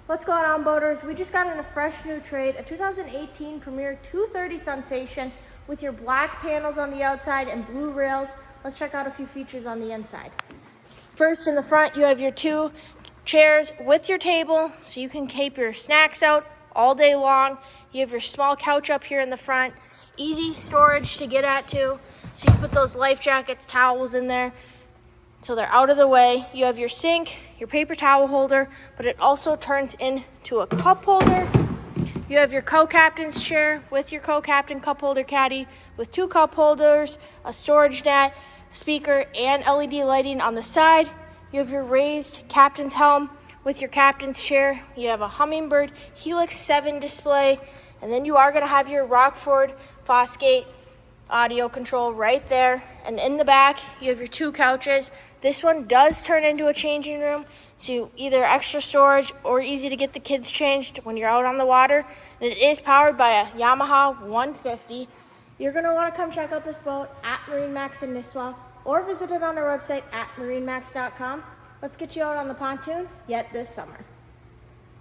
What's going on, boaters? We just got in a fresh new trade, a 2018 Premier 230 Sunsation with your black panels on the outside and blue rails. Let's check out a few features on the inside. First, in the front, you have your two chairs with your table, so you can keep your snacks out all day long. You have your small couch up here in the front, easy storage to get at too. So you can put those life jackets, towels in there, so they're out of the way. You have your sink, your paper towel holder, but it also turns into a cup holder. You have your co-captain's chair with your co-captain cup holder caddy with two cup holders, a storage net, speaker, and LED lighting on the side. You have your raised captain's helm with your captain's chair. You have a Humminbird Helix 7 display, and then you are going to have your Rockford Fosgate audio control right there. And in the back, you have your two couches. This one does turn into a changing room, so either extra storage or easy to get the kids changed when you're out on the water. And it is powered by a Yamaha 150. You're going to want to come check out this boat at MarineMax in Nisswa or visit it on our website at marinemax.com. Let's get you out on the pontoon yet this summer.